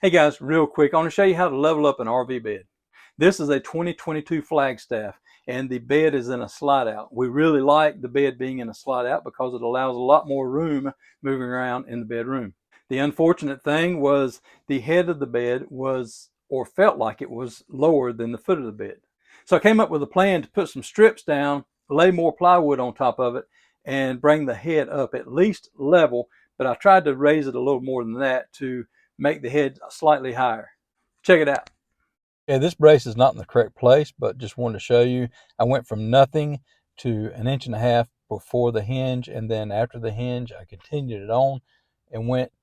Hey guys, real quick, I want to show you how to level up an RV bed. This is a 2022 Flagstaff and the bed is in a slide out. We really like the bed being in a slide out because it allows a lot more room moving around in the bedroom. The unfortunate thing was the head of the bed was, or felt like it was, lower than the foot of the bed. So I came up with a plan to put some strips down, lay more plywood on top of it, and bring the head up at least level, but I tried to raise it a little more than that to make the head slightly higher. Check it out. Okay, this brace is not in the correct place, but just wanted to show you. I went from nothing to 1.5 inches before the hinge, and then after the hinge, I continued it on and went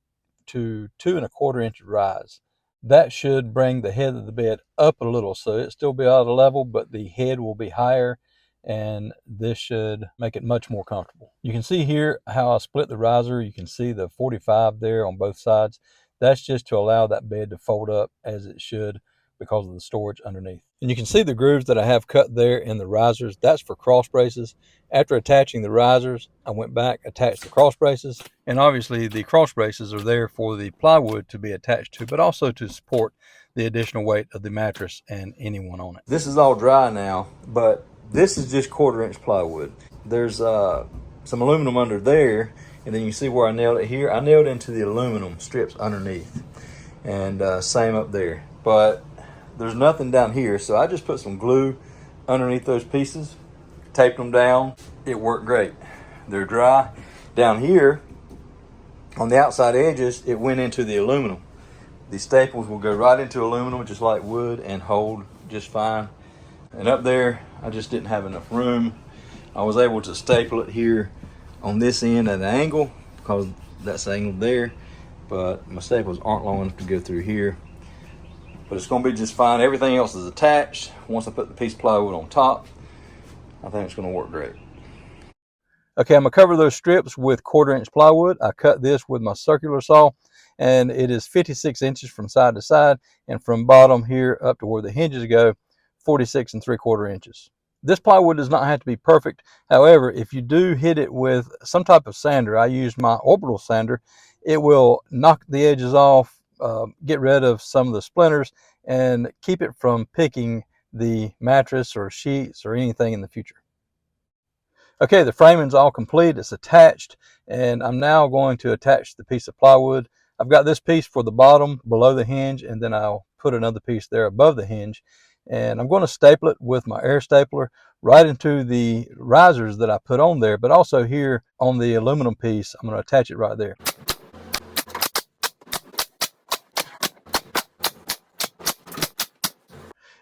to 2.25 inch rise. That should bring the head of the bed up a little, so it still be out of level, but the head will be higher, and this should make it much more comfortable. You can see here how I split the riser. You can see the 45 there on both sides. That's just to allow that bed to fold up as it should because of the storage underneath. And you can see the grooves that I have cut there in the risers. That's for cross braces. After attaching the risers, I went back, attached the cross braces, and obviously the cross braces are there for the plywood to be attached to, but also to support the additional weight of the mattress and anyone on it. This is all dry now, but this is just 1/4 inch plywood. There's some aluminum under there, and then you see where I nailed it here. I nailed into the aluminum strips underneath, and same up there. But there's nothing down here, so I just put some glue underneath those pieces, taped them down. It worked great. They're dry. Down here, on the outside edges, it went into the aluminum. The staples will go right into aluminum, just like wood, and hold just fine. And up there, I just didn't have enough room. I was able to staple it here on this end at an angle because that's angled there, but my staples aren't long enough to go through here. But it's going to be just fine. Everything else is attached. Once I put the piece of plywood on top, I think it's going to work great. Okay, I'm going to cover those strips with 1/4 inch plywood. I cut this with my circular saw, and it is 56 inches from side to side, and from bottom here up to where the hinges go, 46 3/4 inches. This plywood does not have to be perfect. However, if you do hit it with some type of sander, I used my orbital sander, it will knock the edges off, get rid of some of the splinters, and keep it from picking the mattress or sheets or anything in the future. Okay, the framing's all complete. It's attached, and I'm now going to attach the piece of plywood. I've got this piece for the bottom below the hinge, and then I'll put another piece there above the hinge. And I'm going to staple it with my air stapler right into the risers that I put on there, but also here on the aluminum piece, I'm going to attach it right there.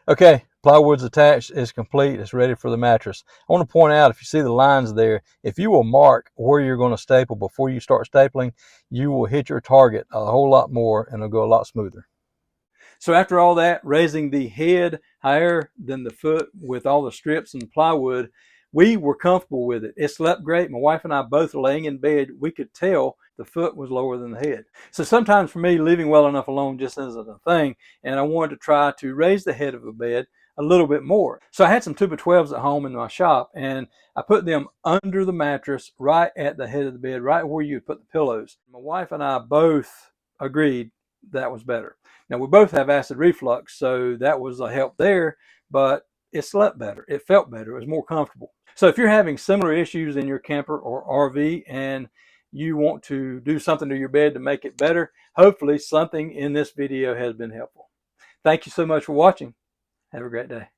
Okay, plywood's attached, it's complete, it's ready for the mattress. I want to point out, if you see the lines there, if you will mark where you're going to staple before you start stapling, you will hit your target a whole lot more and it'll go a lot smoother. So after all that, raising the head higher than the foot with all the strips and plywood, we were comfortable with it. It slept great. My wife and I both laying in bed, we could tell the foot was lower than the head. So sometimes for me, leaving well enough alone just isn't a thing, and I wanted to try to raise the head of a bed a little bit more. So I had some 2x12s at home in my shop, and I put them under the mattress right at the head of the bed, right where you would put the pillows. My wife and I both agreed that was better. Now, we both have acid reflux, so that was a help there, but it slept better. It felt better. It was more comfortable. So if you're having similar issues in your camper or RV and you want to do something to your bed to make it better, hopefully something in this video has been helpful. Thank you so much for watching. Have a great day.